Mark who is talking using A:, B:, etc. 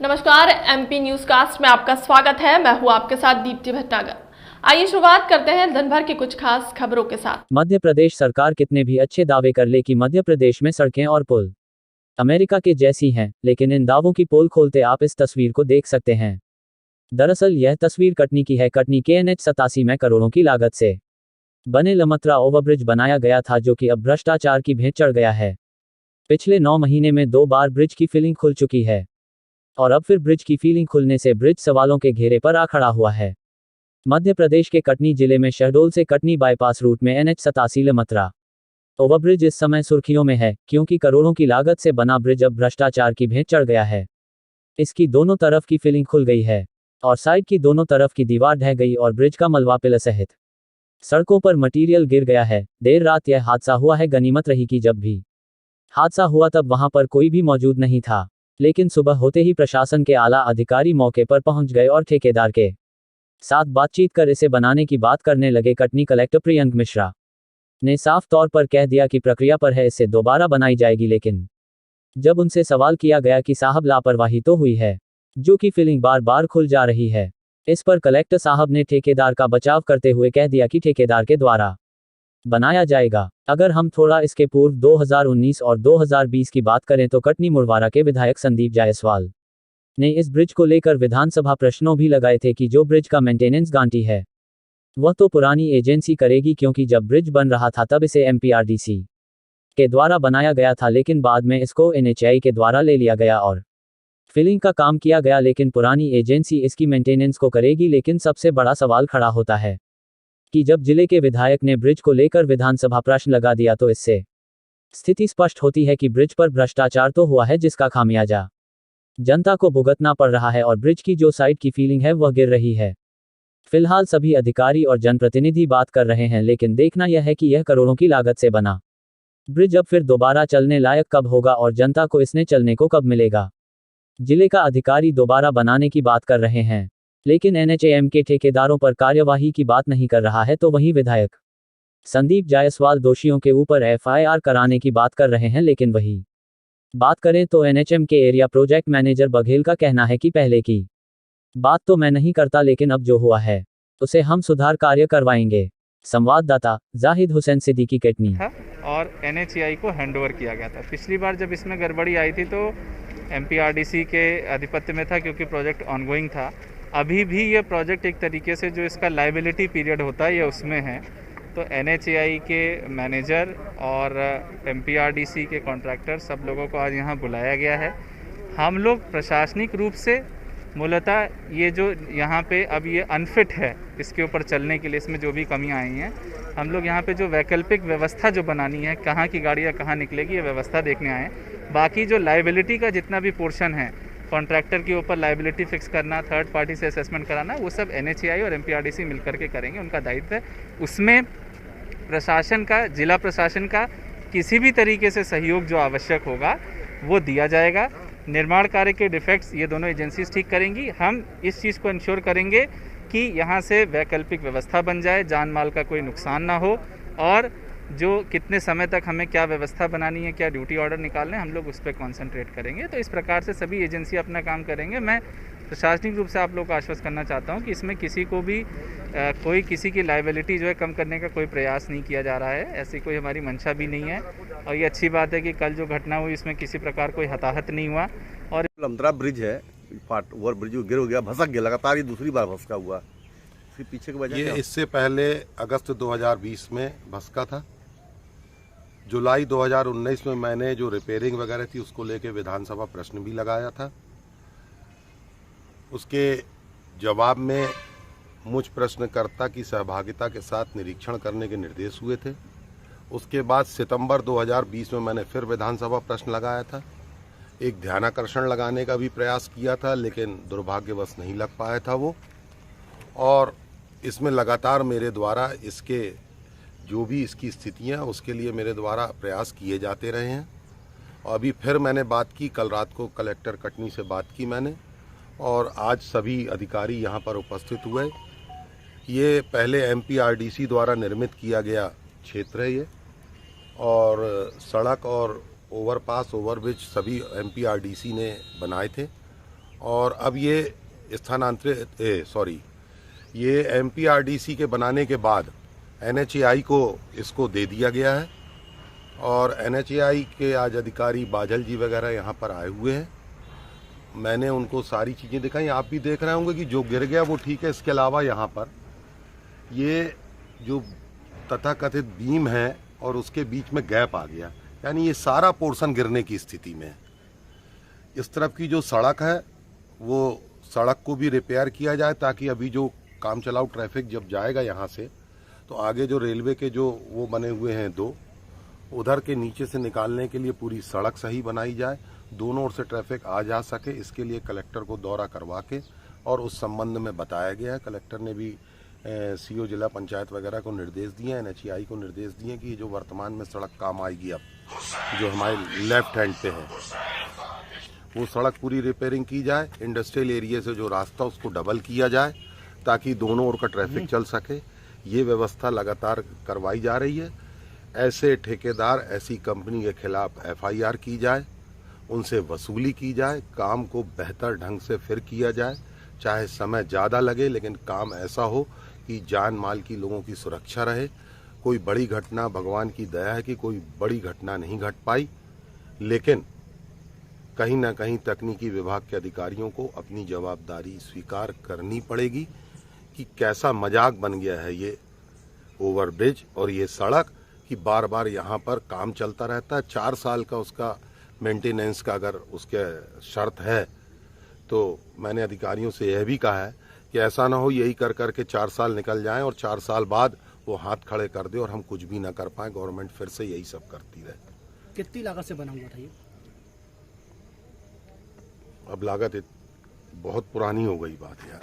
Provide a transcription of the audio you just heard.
A: नमस्कार, MP news cast में आपका स्वागत है। मैं हूं आपके साथ दीप्ति भटनागर। आइए शुरुआत करते हैं दिन भर की कुछ खास खबरों के साथ।
B: मध्य प्रदेश सरकार कितने भी अच्छे दावे कर ले कि मध्य प्रदेश में सड़कें और पुल अमेरिका के जैसी हैं, लेकिन इन दावों की पोल खोलते आप इस तस्वीर को देख सकते हैं। दरअसल यह तस्वीर कटनी की है। कटनी के NH87 में करोड़ों की लागत से बने लमत्रा ओवरब्रिज बनाया गया था, जो कि अब भ्रष्टाचार की भेंट चढ़ गया है। पिछले 9 महीने में 2 बार ब्रिज की फिलिंग खुल चुकी है और अब फिर ब्रिज की फिलिंग खुलने से ब्रिज सवालों के घेरे पर आ खड़ा हुआ है। मध्य प्रदेश के कटनी जिले में शहडोल से कटनी बाईपास रूट में NH87 लमत्रा ओवरब्रिज इस समय सुर्खियों में है, क्योंकि करोड़ों की लागत से बना ब्रिज अब भ्रष्टाचार की भेंट चढ़ गया है। इसकी दोनों तरफ की फिलिंग खुल गई है और साइड की दोनों तरफ की दीवार ढह गई और ब्रिज का मलबा पिलर सहित सड़कों पर मटीरियल गिर गया है। देर रात यह हादसा हुआ है। गनीमत रही कि जब भी हादसा हुआ तब वहां पर कोई भी मौजूद नहीं था, लेकिन सुबह होते ही प्रशासन के आला अधिकारी मौके पर पहुंच गए और ठेकेदार के साथ बातचीत कर इसे बनाने की बात करने लगे। कटनी कलेक्टर प्रियंक मिश्रा ने साफ तौर पर कह दिया कि प्रक्रिया पर है, इससे दोबारा बनाई जाएगी। लेकिन जब उनसे सवाल किया गया कि साहब लापरवाही तो हुई है, जो कि फिलिंग बार बार खुल जा रही है, इस पर कलेक्टर साहब ने ठेकेदार का बचाव करते हुए कह दिया कि ठेकेदार के द्वारा बनाया जाएगा। अगर हम थोड़ा इसके पूर्व 2019 और 2020 की बात करें तो कटनी मुड़वारा के विधायक संदीप जायसवाल ने इस ब्रिज को लेकर विधानसभा प्रश्नों भी लगाए थे कि जो ब्रिज का मेंटेनेंस गारंटी है वह तो पुरानी एजेंसी करेगी, क्योंकि जब ब्रिज बन रहा था तब इसे MPRDC के द्वारा बनाया गया था, लेकिन बाद में इसको NHAI के द्वारा ले लिया गया और फिलिंग का काम किया गया, लेकिन पुरानी एजेंसी इसकी मेंटेनेंस को करेगी। लेकिन सबसे बड़ा सवाल खड़ा होता है कि जब जिले के विधायक ने ब्रिज को लेकर विधानसभा प्रश्न लगा दिया तो इससे स्थिति स्पष्ट होती है कि ब्रिज पर भ्रष्टाचार तो हुआ है, जिसका खामियाजा जनता को भुगतना पड़ रहा है और ब्रिज की जो साइड की फीलिंग है वह गिर रही है। फिलहाल सभी अधिकारी और जनप्रतिनिधि बात कर रहे हैं, लेकिन देखना यह है कि यह करोड़ों की लागत से बना ब्रिज अब फिर दोबारा चलने लायक कब होगा और जनता को इसने चलने को कब मिलेगा। जिले का अधिकारी दोबारा बनाने की बात कर रहे हैं, लेकिन NHAM के ठेकेदारों पर कार्यवाही की बात नहीं कर रहा है, तो वहीं विधायक संदीप जायसवाल दोषियों के ऊपर FIR कराने की बात कर रहे हैं। लेकिन वही बात करें तो NHAM के एरिया प्रोजेक्ट मैनेजर बघेल का कहना है कि पहले की बात तो मैं नहीं करता, लेकिन अब जो हुआ है उसे हम सुधार कार्य करवाएंगे। संवाददाता जाहिद हुसैन सिद्दीकी, कटनी।
C: और NHAI को हैंडओवर किया गया था। पिछली बार जब इसमें गड़बड़ी आई थी तो MPRDC के आधिपत्य में था, क्योंकि प्रोजेक्ट ऑनगोइंग था। अभी भी ये प्रोजेक्ट एक तरीके से जो इसका लाइबिलिटी पीरियड होता है ये उसमें है। तो NHAI के मैनेजर और MPRDC के कॉन्ट्रैक्टर सब लोगों को आज यहाँ बुलाया गया है। हम लोग प्रशासनिक रूप से मूलतः ये जो यहाँ पे अब ये अनफिट है इसके ऊपर चलने के लिए, इसमें जो भी कमियाँ आई हैं, हम लोग यहाँ पे जो वैकल्पिक व्यवस्था जो बनानी है, कहाँ की गाड़ियाँ कहाँ निकलेगी, ये व्यवस्था देखने आए। बाकी जो लाइबिलिटी का जितना भी पोर्शन है, कॉन्ट्रैक्टर के ऊपर लाइबिलिटी फिक्स करना, थर्ड पार्टी से असेसमेंट कराना, वो सब NHAI और MPRDC मिलकर के करेंगे, उनका दायित्व है। उसमें प्रशासन का, जिला प्रशासन का किसी भी तरीके से सहयोग जो आवश्यक होगा वो दिया जाएगा। निर्माण कार्य के डिफेक्ट्स ये दोनों एजेंसीज ठीक करेंगी। हम इस चीज़ को इंश्योर करेंगे कि यहाँ से वैकल्पिक व्यवस्था बन जाए, जान माल का कोई नुकसान ना हो, और जो कितने समय तक हमें क्या व्यवस्था बनानी है, क्या ड्यूटी ऑर्डर निकालने, हम लोग उस पर कॉन्सेंट्रेट करेंगे। तो इस प्रकार से सभी एजेंसी अपना काम करेंगे। मैं प्रशासनिक रूप से आप लोग को आश्वस्त करना चाहता हूँ कि इसमें किसी को भी कोई किसी की लाइबिलिटी जो है कम करने का कोई प्रयास नहीं किया जा रहा है। ऐसी कोई हमारी मंशा भी नहीं है। और ये अच्छी बात है कि कल जो घटना हुई इसमें किसी प्रकार कोई हताहत नहीं हुआ। और
D: लमत्रा ब्रिज है, ओवर ब्रिज गिर हो गया, भसक गया, लगातार ये दूसरी बार भसका हुआ। इसके पीछे की वजह
E: ये इससे पहले अगस्त 2020 में भसका था। जुलाई 2019 में मैंने जो रिपेयरिंग वगैरह थी उसको लेके विधानसभा प्रश्न भी लगाया था। उसके जवाब में मुझ प्रश्नकर्ता की सहभागिता के साथ निरीक्षण करने के निर्देश हुए थे। उसके बाद सितंबर 2020 में मैंने फिर विधानसभा प्रश्न लगाया था। एक ध्यानाकर्षण लगाने का भी प्रयास किया था, लेकिन दुर्भाग्यवश नहीं लग पाया था वो। और इसमें लगातार मेरे द्वारा इसके जो भी इसकी स्थितियाँ उसके लिए मेरे द्वारा प्रयास किए जाते रहे हैं। और अभी फिर मैंने बात की, कल रात को कलेक्टर कटनी से बात की मैंने, और आज सभी अधिकारी यहाँ पर उपस्थित हुए। ये पहले MPRDC द्वारा निर्मित किया गया क्षेत्र है ये, और सड़क और ओवरपास ओवरब्रिज सभी MPRDC ने बनाए थे। और अब ये ये MPRDC के बनाने के बाद NHAI को इसको दे दिया गया है और NHAI के आज अधिकारी बाजल जी वगैरह यहाँ पर आए हुए हैं। मैंने उनको सारी चीज़ें दिखाई, आप भी देख रहे होंगे कि जो गिर गया वो ठीक है। इसके अलावा यहाँ पर ये जो तथाकथित बीम है और उसके बीच में गैप आ गया, यानी ये सारा पोर्शन गिरने की स्थिति में है। इस तरफ की जो सड़क है वो सड़क को भी रिपेयर किया जाए ताकि अभी जो काम चलाऊ ट्रैफिक जब जाएगा यहाँ से तो आगे जो रेलवे के जो वो बने हुए हैं दो, उधर के नीचे से निकालने के लिए पूरी सड़क सही बनाई जाए, दोनों ओर से ट्रैफिक आ जा सके। इसके लिए कलेक्टर को दौरा करवा के और उस संबंध में बताया गया है। कलेक्टर ने भी CO जिला पंचायत वगैरह को निर्देश दिए हैं, NHAI को निर्देश दिए हैं कि जो वर्तमान में सड़क काम आएगी अब जो हमारे लेफ्ट हैंड पे है वो सड़क पूरी रिपेयरिंग की जाए। इंडस्ट्रियल एरिया से जो रास्ता उसको डबल किया जाए ताकि दोनों ओर का ट्रैफिक चल सके। ये व्यवस्था लगातार करवाई जा रही है। ऐसे ठेकेदार, ऐसी कंपनी के खिलाफ FIR की जाए, उनसे वसूली की जाए, काम को बेहतर ढंग से फिर किया जाए, चाहे समय ज़्यादा लगे लेकिन काम ऐसा हो कि जान माल की लोगों की सुरक्षा रहे। कोई बड़ी घटना, भगवान की दया है कि कोई बड़ी घटना नहीं घट पाई, लेकिन कहीं ना कहीं तकनीकी विभाग के अधिकारियों को अपनी जवाबदारी स्वीकार करनी पड़ेगी कि कैसा मजाक बन गया है ये ओवरब्रिज और ये सड़क कि बार बार यहाँ पर काम चलता रहता है। 4 साल का उसका मेंटेनेंस का अगर उसके शर्त है तो मैंने अधिकारियों से यह भी कहा है कि ऐसा ना हो यही कर करके 4 साल निकल जाएं और 4 साल बाद वो हाथ खड़े कर दे और हम कुछ भी ना कर पाए, गवर्नमेंट फिर से यही सब करती रहे।
F: कितनी लागत से बना हुआ था ये?
E: अब लागत बहुत पुरानी हो गई बात यार।